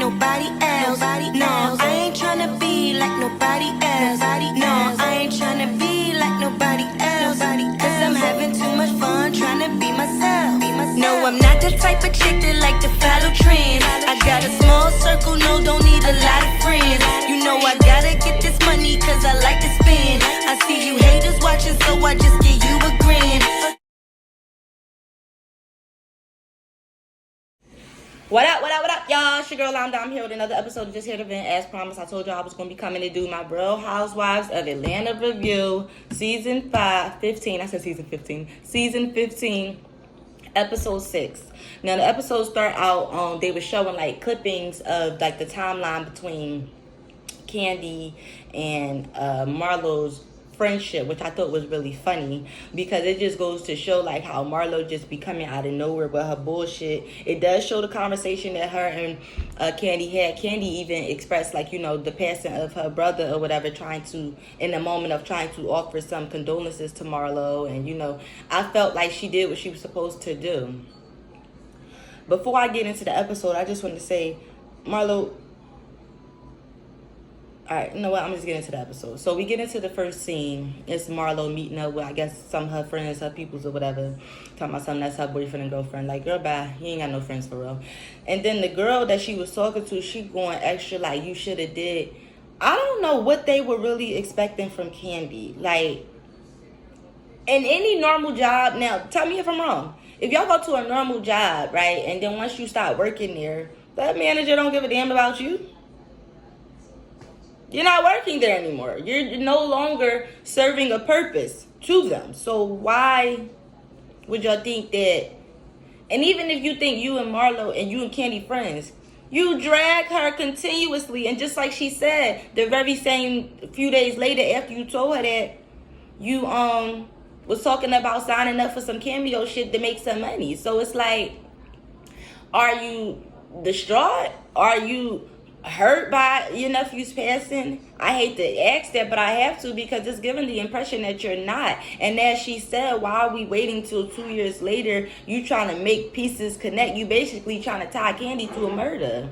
nobody else. No, I ain't tryna be like nobody else. No, I ain't tryna be like nobody else. Cause I'm having too much fun tryna be myself. No, I'm not the type of chick that like to follow trends. I got a small circle, no, don't need a lot of friends. You know I gotta get this money cause I like to spend. I see you haters watching, so I just give you a grin. What up, y'all? It's your girl, I'm here with another episode of Justheretovent. As promised, I told y'all I was going to be coming to do my Real Housewives of Atlanta review. Season 15. I said season 15. Season 15, episode 6. Now, the episodes start out, they were showing, like, clippings of, like, the timeline between Kandi and Marlo's friendship, which I thought was really funny because it just goes to show like how Marlo just be coming out of nowhere with her bullshit. It does show the conversation that her and Kandi had. Kandi even expressed like, you know, the passing of her brother or whatever, trying to, in the moment of trying to offer some condolences to Marlo. And, you know, I felt like she did what she was supposed to do. Before I get into the episode, I just want to say, Marlo, alright, you know what? I'm just getting into the episode. So we get into the first scene. It's Marlo meeting up with, I guess, some of her friends, her peoples or whatever. Talking about something that's her boyfriend and girlfriend. Like, girl, bye. You ain't got no friends for real. And then the girl that she was talking to, she going extra like, you should have did. I don't know what they were really expecting from Kandi. Like, in any normal job, now, tell me if I'm wrong. If y'all go to a normal job, right, and then once you start working there, that manager don't give a damn about you. You're not working there anymore. You're no longer serving a purpose to them. So why would y'all think that? And even if you think you and Marlo and you and Kandi friends, you drag her continuously. And just like she said, the very same few days later after you told her that, you was talking about signing up for some cameo shit to make some money. So it's like, are you distraught? Are you hurt by your nephew's passing? I hate to ask that, but I have to because it's giving the impression that you're not. And as she said, why are we waiting till 2 years later? You trying to make pieces connect. You basically trying to tie Kandi to a murder.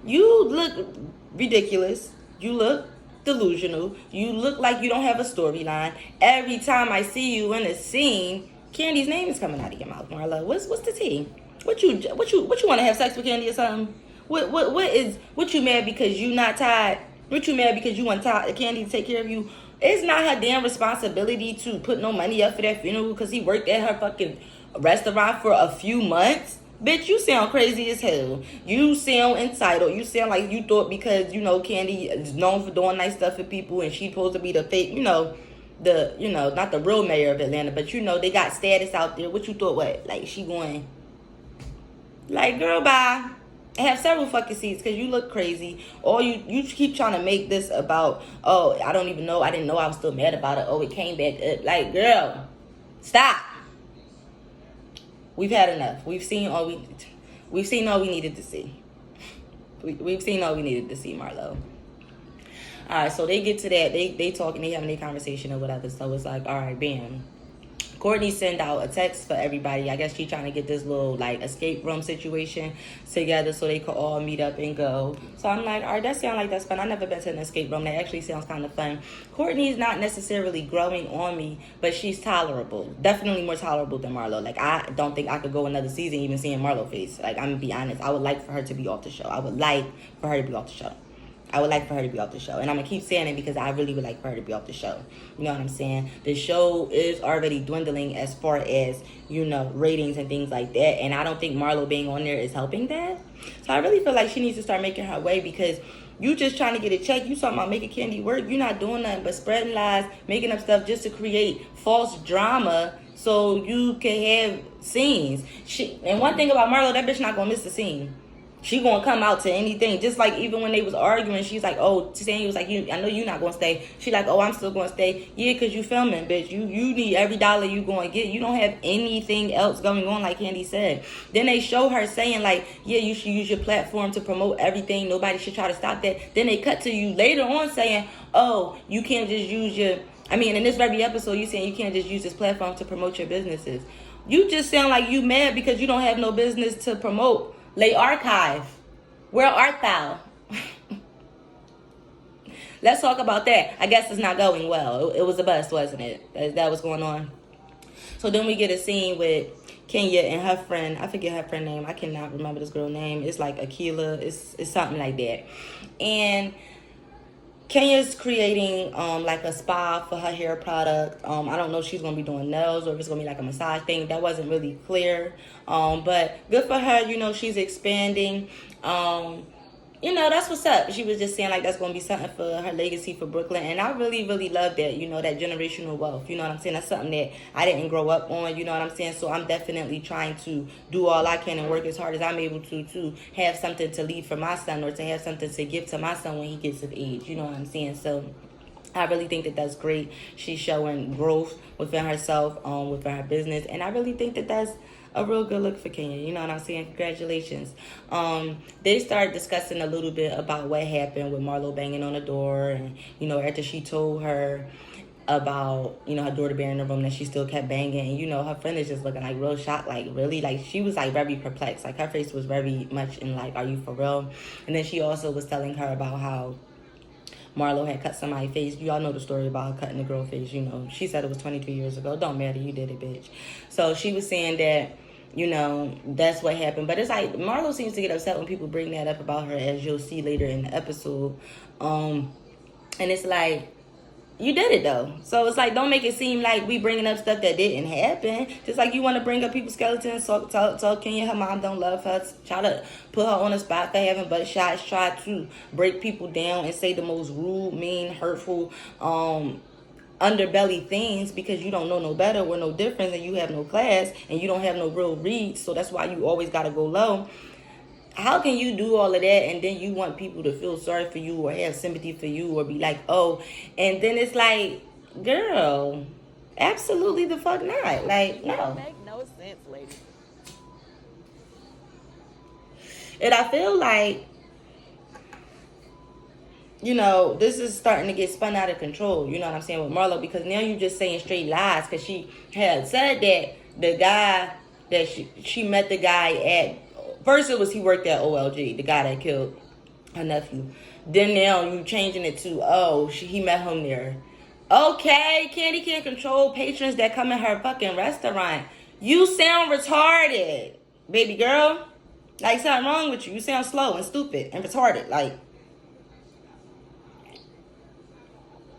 You look ridiculous. You look delusional. You look like you don't have a storyline. Every time I see you in a scene, Kandi's name is coming out of your mouth, Marlo. What's the tea? What you want to have sex with Kandi or something? What you mad because you not tired? What you mad because you want Kandi to take care of you? It's not her damn responsibility to put no money up for that funeral because he worked at her fucking restaurant for a few months. Bitch, you sound crazy as hell. You sound entitled. You sound like you thought because, you know, Kandi is known for doing nice stuff for people and she's supposed to be the fake, not the real mayor of Atlanta, but, you know, they got status out there. What you thought, what? Like, she going, like, girl, bye. Have several fucking seats because you look crazy. Or you keep trying to make this about, oh, I don't even know. I didn't know I was still mad about it. Oh, it came back up. Like, girl, stop. We've had enough. We've seen all we needed to see. We've seen all we needed to see, Marlo. All right, so they get to that. They talking, they having a conversation or whatever. So it's like, all right, bam. Courtney sent out a text for everybody. I guess she trying to get this little like escape room situation together so they could all meet up and go. So I'm like, all right, that sounds like that's fun. I've never been to an escape room. That actually sounds kind of fun. Courtney's not necessarily growing on me, but she's tolerable. Definitely more tolerable than Marlo. Like, I don't think I could go another season even seeing Marlo face. Like, I'm gonna be honest. I would like for her to be off the show. And I'm going to keep saying it because I really would like for her to be off the show. You know what I'm saying? The show is already dwindling as far as, you know, ratings and things like that. And I don't think Marlo being on there is helping that. So I really feel like she needs to start making her way because you just trying to get a check. You talking about making Kandi work. You're not doing nothing but spreading lies, making up stuff just to create false drama so you can have scenes. And one thing about Marlo, that bitch not going to miss the scene. She gonna come out to anything. Just like even when they was arguing, she's like, oh, Sanya was like, I know you not gonna stay. She like, oh, I'm still gonna stay. Yeah, because you filming, bitch. You need every dollar you gonna get. You don't have anything else going on, like Kandi said. Then they show her saying like, yeah, you should use your platform to promote everything. Nobody should try to stop that. Then they cut to you later on saying, oh, you can't just use in this very episode, you saying you can't just use this platform to promote your businesses. You just sound like you mad because you don't have no business to promote. Lay archive. Where art thou? Let's talk about that. I guess it's not going well. It was a bust, wasn't it? That was going on. So then we get a scene with Kenya and her friend. I forget her friend name. I cannot remember this girl name. It's like Akila. It's something like that. And Kenya's creating like a spa for her hair product. I don't know if she's gonna be doing nails or if it's gonna be like a massage thing. That wasn't really clear. But good for her. You know, she's expanding. You know, that's what's up. She was just saying like that's going to be something for her legacy for Brooklyn. And I really, really love that, you know, that generational wealth. You know what I'm saying? That's something that I didn't grow up on, you know what I'm saying? So I'm definitely trying to do all I can and work as hard as I'm able to have something to leave for my son or to have something to give to my son when he gets of age. You know what I'm saying? So I really think that that's great. She's showing growth within herself, within her business. And I really think that that's a real good look for Kenya. You know what I'm saying? Congratulations. They started discussing a little bit about what happened with Marlo banging on the door. And, you know, after she told her about, you know, her daughter being in the room, that she still kept banging. And, you know, her friend is just looking like real shocked. Like, really? Like, she was like very perplexed. Like, her face was very much in like, are you for real? And then she also was telling her about how Marlo had cut somebody's face. You all know the story about her cutting the girl's face, you know. She said it was 23 years ago. Don't matter. You did it, bitch. So she was saying that, you know, that's what happened. But it's like, Marlo seems to get upset when people bring that up about her, as you'll see later in the episode. And it's like, you did it, though. So it's like, don't make it seem like we bringing up stuff that didn't happen. Just like you want to bring up people's skeletons, tell Kenya her mom don't love her, try to put her on the spot for having butt shots, try to break people down and say the most rude, mean, hurtful, underbelly things because you don't know no better or no difference and you have no class and you don't have no real reads, so that's why you always got to go low. How can you do all of that and then you want people to feel sorry for you or have sympathy for you or be like, oh, and then it's like, girl, absolutely the fuck not. Like, no. That make no sense, lady. And I feel like, you know, this is starting to get spun out of control, you know what I'm saying, with Marlo, because now you just saying straight lies, because she had said that the guy, that she met the guy at, first it was he worked at OLG, the guy that killed her nephew. Then now you changing it to, he met him there. Okay, Kandi can't control patrons that come in her fucking restaurant. You sound retarded, baby girl. Like, something wrong with you. You sound slow and stupid and retarded, like.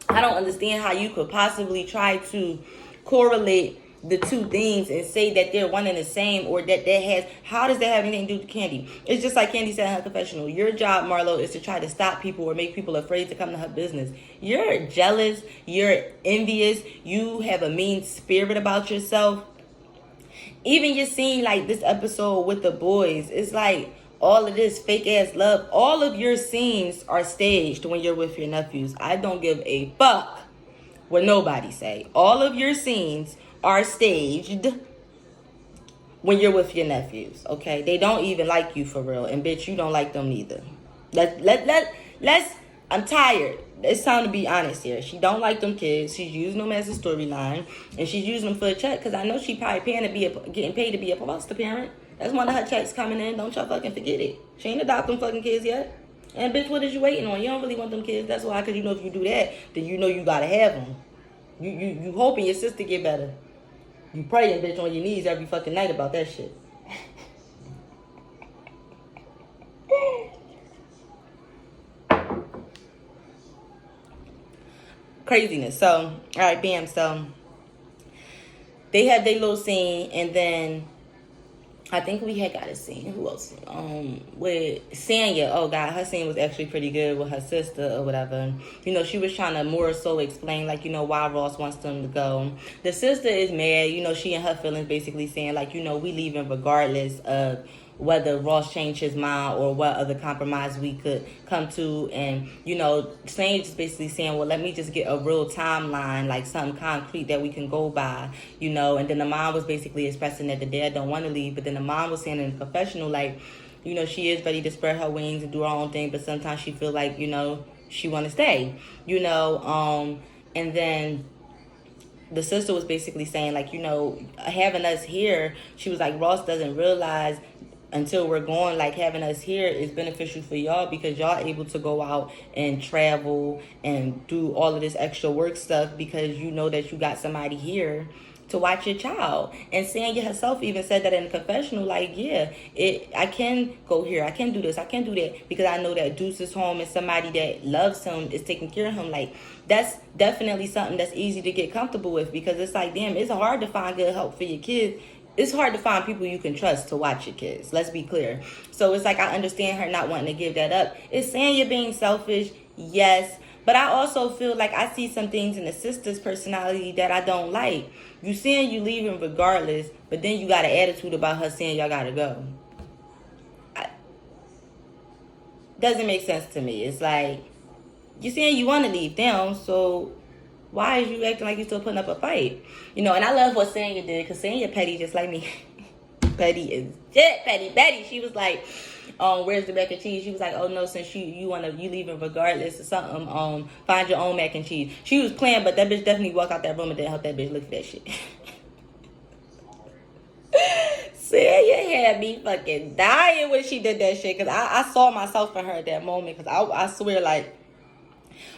I don't understand how you could possibly try to correlate the two things and say that they're one and the same, or that has, how does that have anything to do with Kandi? It's just like Kandi said in her confessional. Your job, Marlo, is to try to stop people or make people afraid to come to her business. You're jealous. You're envious. You have a mean spirit about yourself. Even you're seeing like this episode with the boys. It's like, all of this fake ass love, all of your scenes are staged when you're with your nephews. I don't give a fuck what nobody say. All of your scenes are staged when you're with your nephews, okay? They don't even like you for real, and bitch, you don't like them neither. Let's, I'm tired. It's time to be honest here. She don't like them kids. She's using them as a storyline, and she's using them for a check, because I know she probably getting paid to be a foster parent. That's one of her checks coming in. Don't y'all fucking forget it. She ain't adopted them fucking kids yet. And bitch, what is you waiting on? You don't really want them kids. That's why, because you know if you do that, then you know you gotta have them. You hoping your sister get better. You praying, bitch, on your knees every fucking night about that shit. Craziness. So, all right, bam. So, they had their little scene, and then I think we had got a scene. Who else? With Sanya. Oh, God, her scene was actually pretty good with her sister or whatever. You know, she was trying to more so explain, like, you know, why Ross wants them to go. The sister is mad. You know, she and her feelings basically saying, like, you know, we leaving regardless of whether Ross changed his mind or what other compromise we could come to. And, you know, Sanya just basically saying, well, let me just get a real timeline, like something concrete that we can go by, you know. And then the mom was basically expressing that the dad don't want to leave. But then the mom was saying in the confessional, like, you know, she is ready to spread her wings and do her own thing, but sometimes she feel like, you know, she want to stay, you know. And then the sister was basically saying, like, you know, having us here, she was like, Ross doesn't realize until we're gone, like having us here is beneficial for y'all because y'all able to go out and travel and do all of this extra work stuff because you know that you got somebody here to watch your child. And Sanya herself even said that in the confessional, like, yeah, I can go here, I can do this, I can do that because I know that Deuce is home and somebody that loves him is taking care of him. Like, that's definitely something that's easy to get comfortable with because it's like, damn, it's hard to find good help for your kids. It's hard to find people you can trust to watch your kids. Let's be clear. So it's like I understand her not wanting to give that up. Is Sanya being selfish? Yes. But I also feel like I see some things in the sister's personality that I don't like. You saying you leaving regardless, but then you got an attitude about her saying y'all gotta go. Doesn't make sense to me. It's like, you saying you want to leave them, so why is you acting like you still putting up a fight? You know, and I love what Sanya did, because Sanya petty just like me. Petty is shit, petty. She was like, where's the mac and cheese? She was like, oh no, since you leaving regardless or something, find your own mac and cheese. She was playing, but that bitch definitely walked out that room and didn't help that bitch look for that shit. Sanya had me fucking dying when she did that shit, because I saw myself in her at that moment, because I swear, like,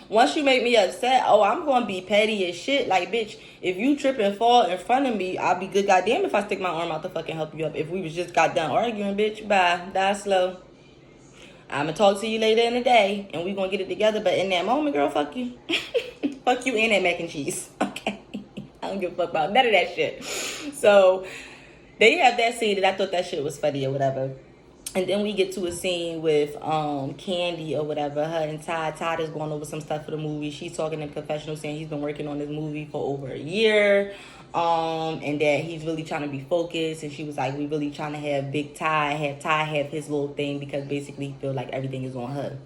once you make me upset, I'm going to be petty as shit. Like, bitch, if you trip and fall in front of me, I'll be good goddamn if I stick my arm out to fucking help you up. If we was just got done arguing, bitch, bye. Die slow. I'm going to talk to you later in the day, and we going to get it together. But in that moment, girl, fuck you. Fuck you and that mac and cheese. Okay? I don't give a fuck about none of that shit. So, they have that scene, and I thought that shit was funny or whatever. And then we get to a scene with Kandi or whatever. Her and Todd is going over some stuff for the movie. She's talking in confessional saying he's been working on this movie for over a year. And that he's really trying to be focused. And she was like, we really trying to have big Ty have his little thing because basically he feel like everything is on her.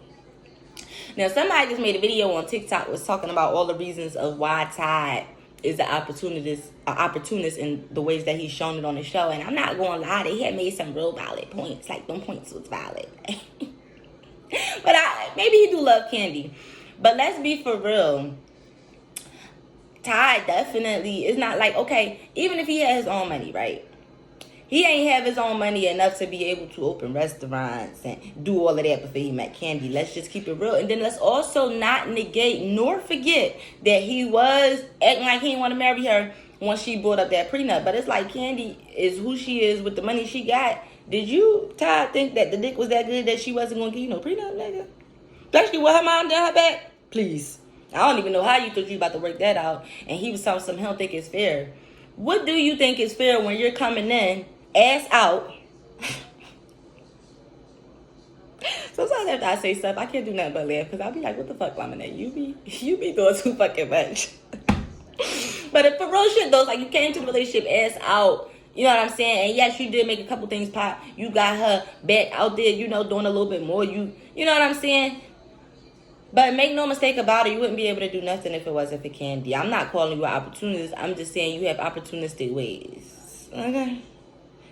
Now, somebody just made a video on TikTok was talking about all the reasons of why Todd is an opportunist in the ways that he's shown it on the show. And I'm not going to lie, they had made some real valid points. Like, them points was valid. But maybe he do love Kandi. But let's be for real. Ty definitely is not like, okay, even if he had his own money, right? He ain't have his own money enough to be able to open restaurants and do all of that before he met Kandi. Let's just keep it real. And then let's also not negate nor forget that he was acting like he didn't want to marry her when she brought up that prenup. But it's like Kandi is who she is with the money she got. Did you, Ty, think that the dick was that good that she wasn't going to give you no prenup, nigga? Especially with her mom down her back? Please. I don't even know how you thought you about to work that out. And he was telling some he don't think it's fair. What do you think is fair when you're coming in ass out? Sometimes after I say stuff, I can't do nothing but laugh because I'll be like, what the fuck, Lemonade? You be doing too fucking much. But if for real shit though, like you came to the relationship ass out, you know what I'm saying? And yes, you did make a couple things pop. You got her back out there, you know, doing a little bit more. You know what I'm saying? But make no mistake about it, you wouldn't be able to do nothing if it wasn't for Kandi. I'm not calling you an opportunist. I'm just saying you have opportunistic ways. Okay?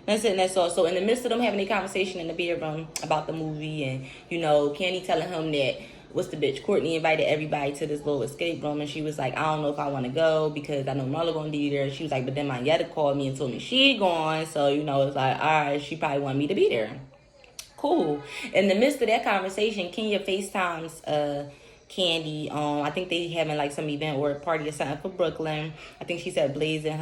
That's it, and that's all. So in the midst of them having a conversation in the bedroom about the movie and, you know, Kandi telling him that, what's the bitch, Courtney invited everybody to this little escape room, and she was like, I don't know if I want to go because I know Marlo going to be there. She was like, but then Monyetta called me and told me she gone. So, you know, it's like, all right, she probably wanted me to be there. Cool. In the midst of that conversation, Kenya FaceTimes Kandi. I think they having like some event or a party or something for Brooklyn. I think she said Blaze and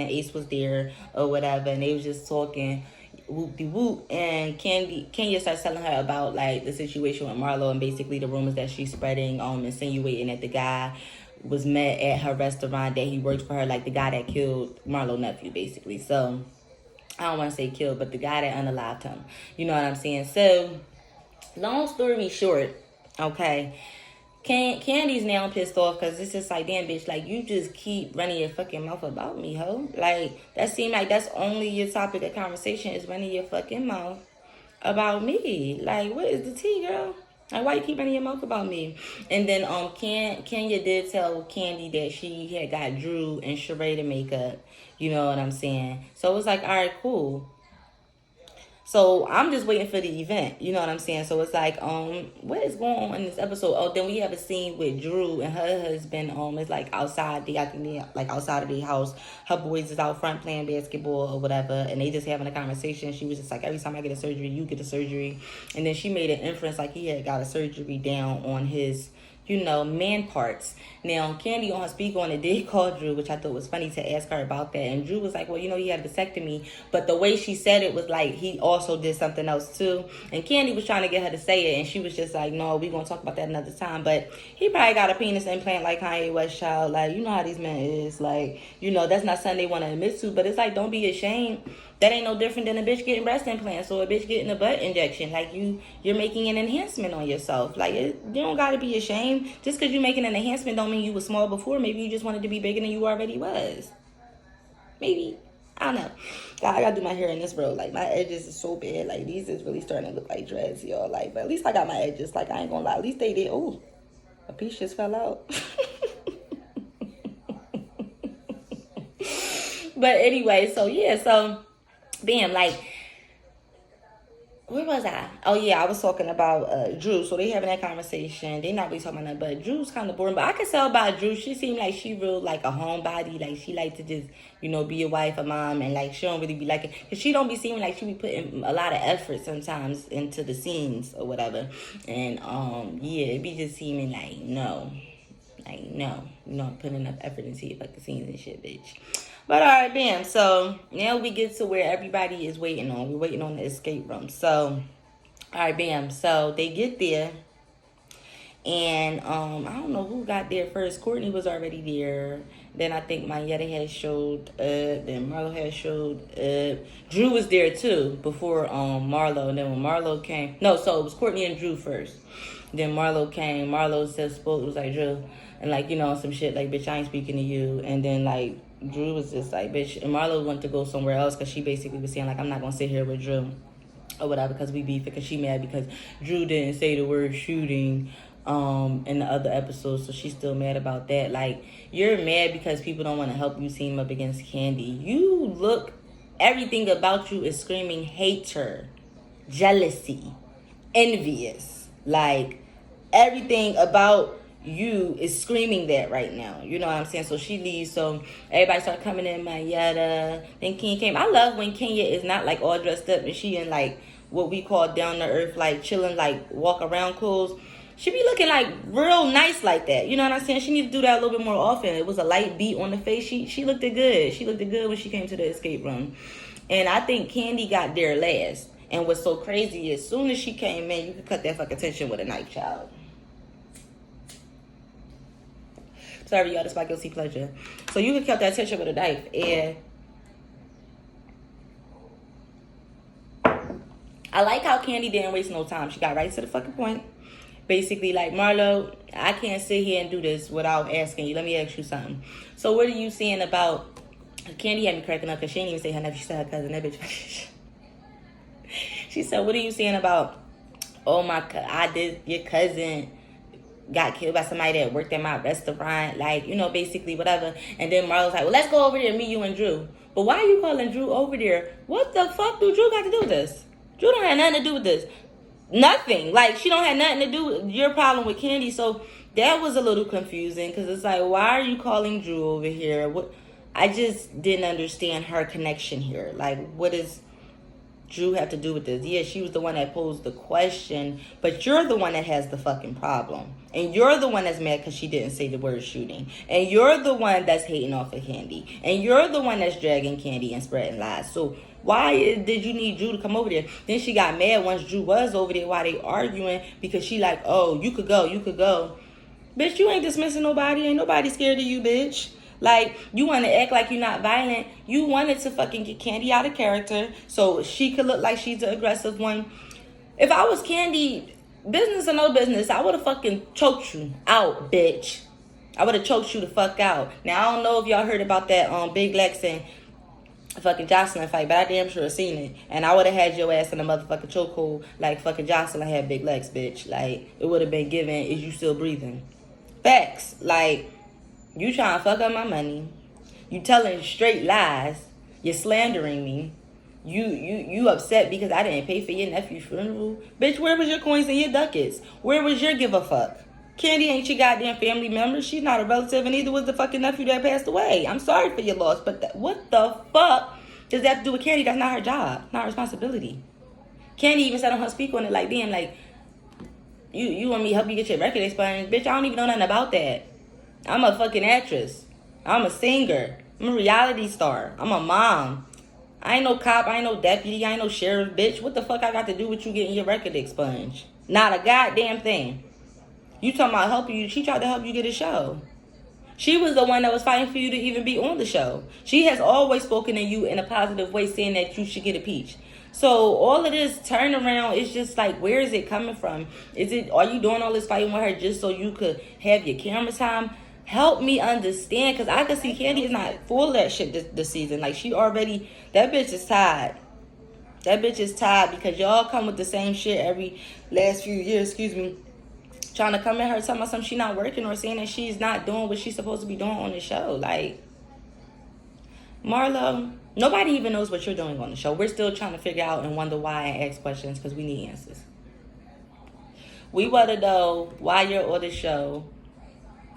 Ace was there or whatever, and they was just talking whoop de whoop. And Kenya starts telling her about like the situation with Marlo and basically the rumors that she's spreading, insinuating that the guy was met at her restaurant, that he worked for her, like the guy that killed Marlo's nephew, basically. So I don't want to say killed, but the guy that unalived him. You know what I'm saying? So, long story short, okay, Kandi's now pissed off because it's just like, damn, bitch, like, you just keep running your fucking mouth about me, ho. Like, that seemed like that's only your topic of conversation is running your fucking mouth about me. Like, what is the tea, girl? Like, why you keep running your mouth about me? And then Kenya did tell Kandi that she had got Drew and Sheree to make up. You know what I'm saying? So it was like, all right, cool. So I'm just waiting for the event. You know what I'm saying? So it's like, what is going on in this episode? Oh, then we have a scene with Drew and her husband. It's like outside. I think they like outside of the house. Her boys is out front playing basketball or whatever, and they just having a conversation. She was just like, every time I get a surgery, you get a surgery, and then she made an inference like he had got a surgery down on his, man parts. Now, Kandi on her speaker on it did call Drew, which I thought was funny to ask her about that. And Drew was like, well, he had a vasectomy. But the way she said it was like he also did something else too. And Kandi was trying to get her to say it. And she was just like, no, we're going to talk about that another time. But he probably got a penis implant like Kanye West, child. Like, you know how these men is. Like, that's not something they want to admit to. But it's like, don't be ashamed. That ain't no different than a bitch getting breast implants or a bitch getting a butt injection. Like, you're making an enhancement on yourself. Like, you don't got to be ashamed. Just because you're making an enhancement don't mean you was small before. Maybe you just wanted to be bigger than you already was. Maybe. I don't know. I got to do my hair in this row. Like, my edges is so bad. Like, these is really starting to look like dreads, y'all. Like, but at least I got my edges. Like, I ain't going to lie. At least they did. Oh, a piece just fell out. But anyway, so, yeah. So, bam, like, where was I? Oh, yeah, I was talking about Drew. So they having that conversation. They not really talking about nothing, but Drew's kind of boring. But I could tell about Drew. She seemed like she real, like, a homebody. Like, she like to just, be a wife, a mom. And, like, she don't really be like it. Because she don't be seeming like she be putting a lot of effort sometimes into the scenes or whatever. And, yeah, it be just seeming like, no. Like, no. You're not putting enough effort into your fucking scenes and shit, bitch. But all right, bam. So now we get to where everybody is waiting on. We're waiting on the escape room. So, all right, bam. So they get there. And I don't know who got there first. Courtney was already there. Then I think Monyetta had showed up. Then Marlo had showed up. Drew was there too before Marlo. And then when Marlo came. No, so it was Courtney and Drew first. Then Marlo came. Marlo spoke. It was like, Drew. And like, some shit like, bitch, I ain't speaking to you. And then like, Drew was just like, bitch. And Marlo wanted to go somewhere else because she basically was saying like, I'm not going to sit here with Drew or whatever because we beef, because she mad because Drew didn't say the word shooting in the other episodes, so she's still mad about that. Like, you're mad because people don't want to help you team up against Kandi. You look, everything about you is screaming hater, jealousy, envious. Like, everything about you is screaming that right now. You know what I'm saying? So she leaves. So everybody start coming in. Monyetta. Then Kenya came. I love when Kenya is not like all dressed up and she in like what we call down to earth, like chilling, like walk around clothes. She be looking like real nice like that. You know what I'm saying? She needs to do that a little bit more often. It was a light beat on the face. She looked good. She looked good when she came to the escape room. And I think Kandi got there last. And what's so crazy is as soon as she came in, you could cut that fucking tension with a knife, child. Sorry, y'all, that's my guilty pleasure. So you can cut that tension with a knife. And I like how Kandi didn't waste no time. She got right to the fucking point. Basically, like, Marlo, I can't sit here and do this without asking you. Let me ask you something. So what are you saying about... Kandi had me cracking up because she didn't even say her nephew. She said her cousin. That bitch... She said, what are you saying about... Oh, your cousin... got killed by somebody that worked at my restaurant, like, basically whatever. And then Marlo's like, well, let's go over there, me, you, and Drew. But why are you calling Drew over there? What the fuck do Drew got to do with this? Drew don't have nothing to do with this. Nothing. Like, she don't have nothing to do with your problem with Kandi. So that was a little confusing because it's like, why are you calling Drew over here? What? I just didn't understand her connection here. Like, what is Drew have to do with this? Yeah, she was the one that posed the question, but you're the one that has the fucking problem. And you're the one that's mad because she didn't say the word shooting. And you're the one that's hating off of Kandi. And you're the one that's dragging Kandi and spreading lies. So why did you need Drew to come over there? Then she got mad once Drew was over there while they arguing because she like, oh, you could go. Bitch, you ain't dismissing nobody. Ain't nobody scared of you, bitch. Like, you want to act like you're not violent. You wanted to fucking get Kandi out of character so she could look like she's the aggressive one. If I was Kandi, business or no business, I would have fucking choked you out, bitch. I would have choked you the fuck out. Now, I don't know if y'all heard about that Big Lex and fucking Jocelyn fight, but I damn sure seen it. And I would have had your ass in a motherfucking chokehold like fucking Jocelyn had Big Lex, bitch. Like, it would have been given, is you still breathing? Facts. Like, you trying to fuck up my money. You telling straight lies. You're slandering me. You upset because I didn't pay for your nephew's funeral? Bitch, where was your coins and your ducats? Where was your give a fuck? Kandi ain't your goddamn family member. She's not a relative, and neither was the fucking nephew that passed away. I'm sorry for your loss, but what the fuck does that have to do with Kandi? That's not her job, not her responsibility. Kandi even said on her speaker on it, like, damn, like, you want me to help you get your record expunged? Bitch, I don't even know nothing about that. I'm a fucking actress. I'm a singer. I'm a reality star. I'm a mom. I ain't no cop. I ain't no deputy. I ain't no sheriff, bitch. What the fuck I got to do with you getting your record expunged? Not a goddamn thing. You talking about helping you. She tried to help you get a show. She was the one that was fighting for you to even be on the show. She has always spoken to you in a positive way, saying that you should get impeached. So all of this turnaround is just like, where is it coming from? Are you doing all this fighting with her just so you could have your camera time? Help me understand, because I can see Kandi is not full of that shit this season. Like, that bitch is tired. That bitch is tired because y'all come with the same shit every last few years, trying to come at her, talking about something she's not working, or saying that she's not doing what she's supposed to be doing on the show. Like, Marlo, nobody even knows what you're doing on the show. We're still trying to figure out and wonder why and ask questions because we need answers. We want to know why you're on the show,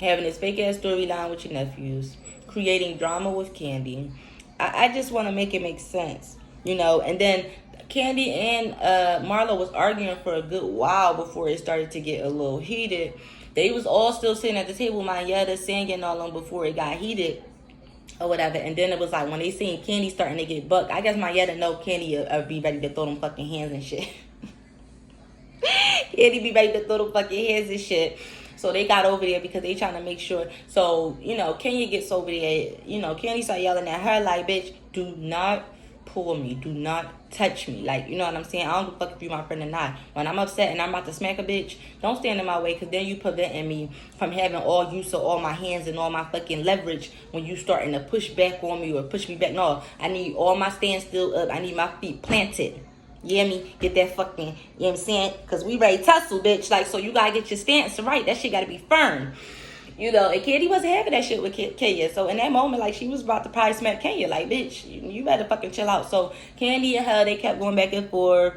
having this fake-ass storyline with your nephews, creating drama with Kandi. I just want to make it make sense, and then Kandi and Marlo was arguing for a good while before it started to get a little heated. They was all still sitting at the table, Monyetta, Sanya, and all on before it got heated or whatever. And then it was like when they seen Kandi starting to get bucked, I guess Monyetta know Kandi be ready to throw them fucking hands and shit. Kandi be ready to throw them fucking hands and shit. So they got over there because they trying to make sure. So, Kenya gets over there. Kandi start yelling at her like, bitch, do not pull me. Do not touch me. Like, you know what I'm saying? I don't give a fuck if you my friend or not. When I'm upset and I'm about to smack a bitch, don't stand in my way, because then you preventing me from having all use of all my hands and all my fucking leverage when you starting to push back on me or push me back. No, I need all my stands still up. I need my feet planted. You hear me? Get that fucking, you know what I'm saying? Because we ready to tussle, bitch. Like, so you got to get your stance right. That shit got to be firm. And Kandi wasn't having that shit with Kenya. So in that moment, like, she was about to probably smack Kenya. Like, bitch, you better fucking chill out. So Kandi and her, they kept going back and forth.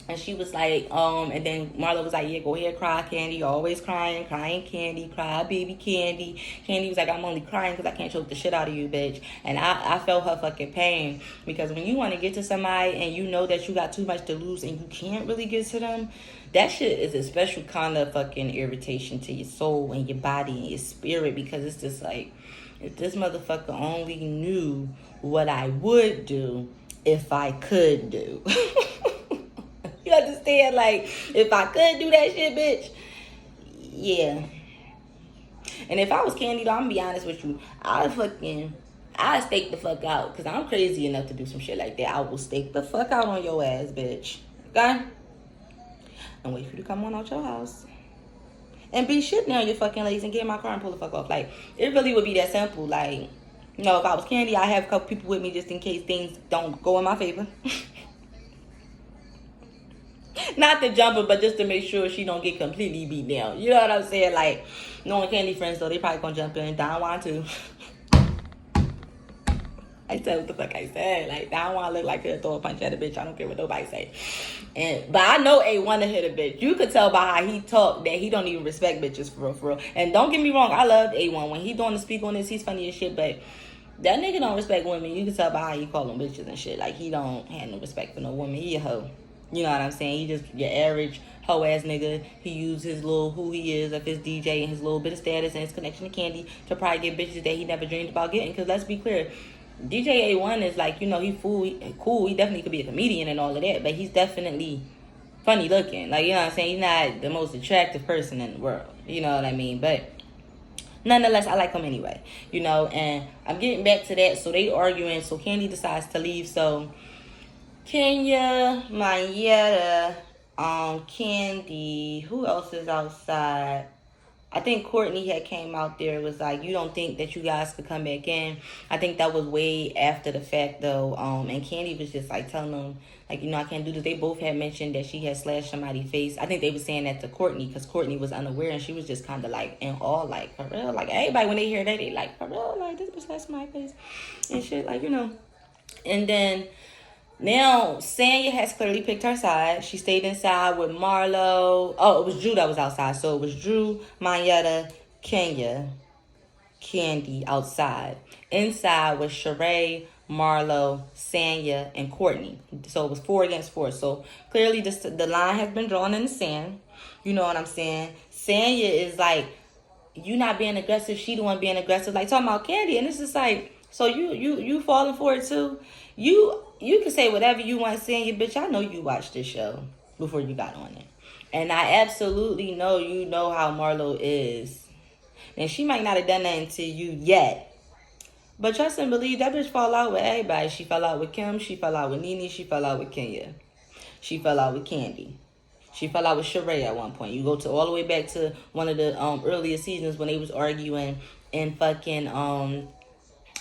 And she was like, and then Marlo was like, yeah, go ahead, cry, Kandi. Always crying, Kandi, cry, baby Kandi. Kandi was like, I'm only crying because I can't choke the shit out of you, bitch. And I felt her fucking pain, because when you want to get to somebody and you know that you got too much to lose and you can't really get to them, that shit is a special kind of fucking irritation to your soul and your body and your spirit, because it's just like, if this motherfucker only knew what I would do if I could do. You understand? Like, if I could do that shit, bitch, yeah. And if I was Kandi, though, I'm gonna be honest with you, I'd stake the fuck out, because I'm crazy enough to do some shit like that. I will stake the fuck out on your ass, bitch. Okay? And wait for you to come on out your house and be shitting on your fucking legs and get in my car and pull the fuck off. Like, it really would be that simple. Like, if I was Kandi, I'd have a couple people with me just in case things don't go in my favor. Not to jump her, but just to make sure she don't get completely beat down. You know what I'm saying? Like, knowing Kandi friends, though, they probably gonna jump in. Don Juan, too. I said what the fuck I said. Like, Don Juan look like he'll throw a punch at a bitch. I don't care what nobody say. But I know A1 to hit a bitch. You could tell by how he talk that he don't even respect bitches, for real. And don't get me wrong, I love A1. When he doing the speak on this, he's funny as shit, but that nigga don't respect women. You can tell by how he call them bitches and shit. Like, he don't have no respect for no woman. He a hoe. You know what I'm saying? He just your average hoe ass nigga. He used his little who he is of his DJ and his little bit of status and his connection to Kandi to probably get bitches that he never dreamed about getting. Because let's be clear, DJ A1 is like, he cool. He definitely could be a comedian and all of that, but he's definitely funny looking. Like, you know what I'm saying? He's not the most attractive person in the world. You know what I mean? But nonetheless, I like him anyway. And I'm getting back to that. So they arguing. So Kandi decides to leave. So Kenya, Monyetta, Kandi, who else is outside? I think Courtney had came out there and was like, you don't think that you guys could come back in? I think that was way after the fact, though. And Kandi was just like telling them, like, I can't do this. They both had mentioned that she had slashed somebody's face. I think they were saying that to Courtney because Courtney was unaware, and she was just kind of like in awe, like, for real. Like, everybody, when they hear that, they like, for real, like, this bitch slashed my face and shit, like, And then Now, Sanya has clearly picked her side. She stayed inside with Marlo. Oh, it was Drew that was outside. So it was Drew, Monyetta, Kandi outside. Inside was Sheree, Marlo, Sanya, and Courtney. So it was 4 against 4. So clearly the line has been drawn in the sand. You know what I'm saying? Sanya is like, you not being aggressive, she the one being aggressive. Like talking about Kandi, and it's just like, so you falling for it too? You can say whatever you want, Sanya, bitch. I know you watched this show before you got on it. And I absolutely know you know how Marlo is. And she might not have done nothing to you yet. But trust and believe, that bitch fall out with everybody. She fell out with Kim. She fell out with Nene. She fell out with Kenya. She fell out with Kandi. She fell out with Sheree at one point. You go to all the way back to one of the earlier seasons when they was arguing in fucking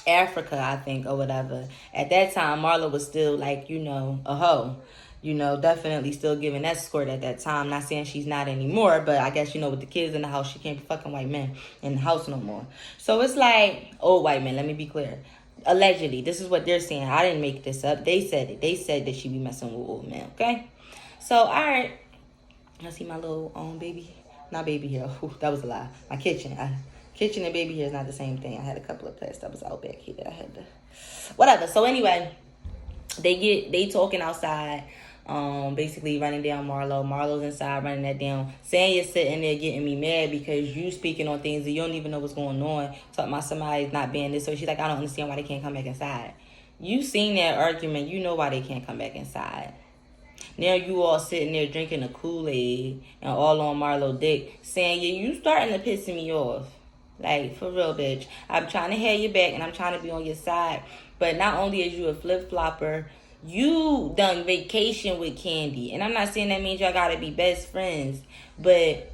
Africa, I think, or whatever. At that time, Marlo was still like, you know, a hoe. You know, definitely still giving escort at that time. Not saying she's not anymore, but I guess, you know, with the kids in the house, she can't be fucking white men in the house no more. So it's like, old white men, let me be clear. Allegedly, this is what they're saying. I didn't make this up. They said it. They said that she be messing with old men, okay? So, all right. I see my little baby. Not baby hair. Ooh, that was a lie. My kitchen. Kitchen and baby hair is not the same thing. I had a couple of plants that was out back here that I had to... Whatever. So, anyway, they talking outside. Basically running down Marlo. Marlo's inside running that down. Sanya's sitting there getting me mad because you speaking on things and you don't even know what's going on. Talking about somebody's not being this. So she's like, I don't understand why they can't come back inside. You seen that argument. You know why they can't come back inside. Now you all sitting there drinking a Kool-Aid and all on Marlo dick saying, yeah, you starting to piss me off. Like, for real, bitch. I'm trying to have your back and I'm trying to be on your side. But not only is you a flip-flopper, you done vacation with Kandi. And I'm not saying that means y'all gotta be best friends. But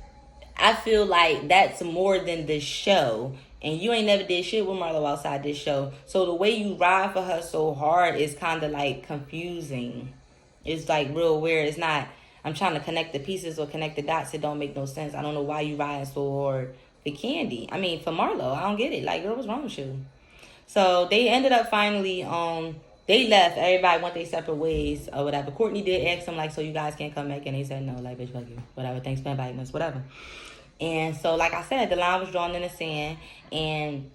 I feel like that's more than the show. And you ain't never did shit with Marlo outside this show. So the way you ride for her so hard is kind of like confusing. It's like real weird. It's not, I'm trying to connect the pieces or connect the dots. It don't make no sense. I don't know why you riding so hard for Kandi. I mean, for Marlo. I don't get it. Like, girl, what's wrong with you? So they ended up finally, they left. Everybody went their separate ways or whatever. Courtney did ask them, like, so you guys can't come back? And they said, no, like, bitch, fuck you. Whatever. Thanks for inviting us. Whatever. And so, like I said, the line was drawn in the sand. And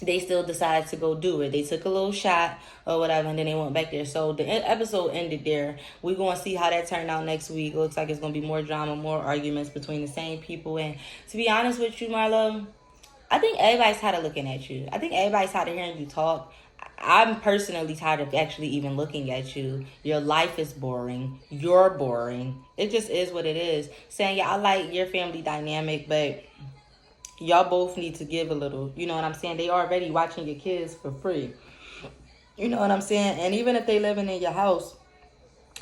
they still decided to go do it. They took a little shot or whatever, and then they went back there. So the episode ended there. We're going to see how that turned out next week. It looks like it's going to be more drama, more arguments between the same people. And to be honest with you, Marlo, I think everybody's tired of looking at you. I think everybody's tired of hearing you talk. I'm personally tired of actually even looking at you. Your life is boring. You're boring. It just is what it is. Saying, yeah, I like your family dynamic, but y'all both need to give a little. You know what I'm saying? They already watching your kids for free. You know what I'm saying? And even if they living in your house,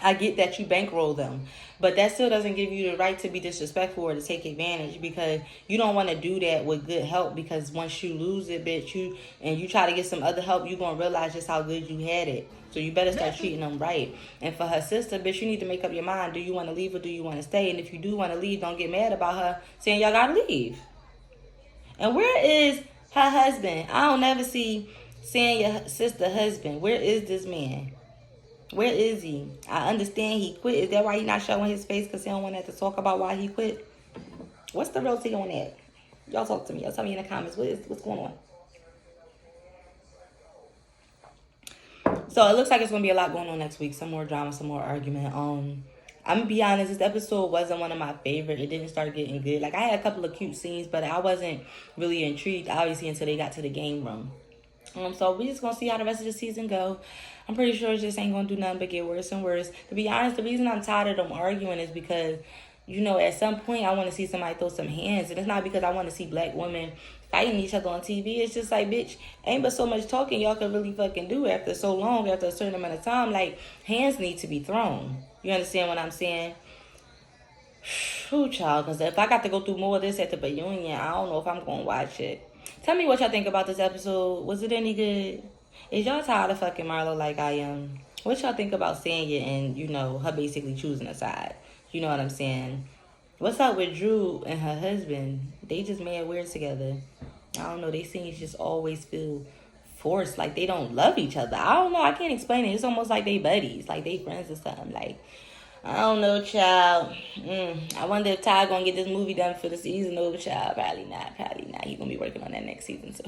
I get that you bankroll them. But that still doesn't give you the right to be disrespectful or to take advantage, because you don't want to do that with good help, because once you lose it, bitch, you try to get some other help, you're going to realize just how good you had it. So you better start treating them right. And for her sister, bitch, you need to make up your mind. Do you want to leave or do you want to stay? And if you do want to leave, don't get mad about her saying y'all got to leave. And where is her husband? I don't never see saying your sister husband. Where is this man? Where is he? I understand he quit. Is that why he not showing his face? Because he don't want to talk about why he quit? What's the real tea on that? Y'all talk to me. Y'all tell me in the comments. What's going on? So it looks like it's going to be a lot going on next week. Some more drama, some more argument. I'm going to be honest. This episode wasn't one of my favorite. It didn't start getting good. Like, I had a couple of cute scenes, but I wasn't really intrigued, obviously, until they got to the game room. So we just going to see how the rest of the season go. I'm pretty sure it just ain't going to do nothing but get worse and worse. To be honest, the reason I'm tired of them arguing is because, you know, at some point I want to see somebody throw some hands. And it's not because I want to see black women fighting each other on TV. It's just like, bitch, ain't but so much talking y'all can really fucking do after so long, after a certain amount of time. Like, hands need to be thrown. You understand what I'm saying? Whew, child, because if I got to go through more of this at the reunion, I don't know if I'm going to watch it. Tell me what y'all think about this episode. Was it any good? Is y'all tired of fucking Marlo like I am? What y'all think about Sanya and, you know, her basically choosing a side? You know what I'm saying? What's up with Drew and her husband? They just mad weird together. I don't know. They seem to just always feel forced. Like, they don't love each other. I don't know. I can't explain it. It's almost like they buddies. Like, they friends or something. Like, I don't know, child. I wonder if Ty gonna get this movie done for the season over, child. Probably not. Probably not. He gonna be working on that next season, so.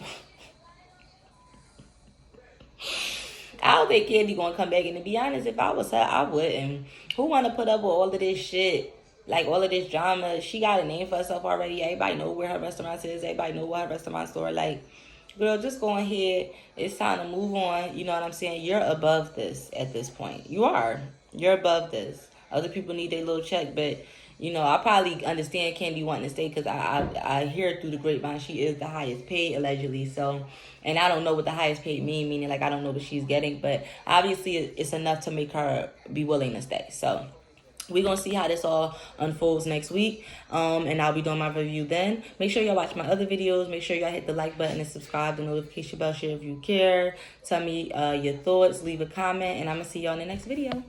I don't think Kandi gonna come back. And to be honest, if I was her, I wouldn't. Who wanna put up with all of this shit? Like, all of this drama. She got a name for herself already. Everybody know where her restaurant is. Everybody know what her restaurant store. Like, girl, just go ahead. It's time to move on. You know what I'm saying? You're above this at this point. You are. You're above this. Other people need their little check, but, you know, I probably understand Kandi wanting to stay because I hear through the grapevine she is the highest paid, allegedly. So, and I don't know what the highest paid meaning, like, I don't know what she's getting, but obviously it's enough to make her be willing to stay. So, we're going to see how this all unfolds next week, and I'll be doing my review then. Make sure y'all watch my other videos. Make sure y'all hit the like button and subscribe, the notification bell, share if you care. Tell me your thoughts, leave a comment, and I'm going to see y'all in the next video.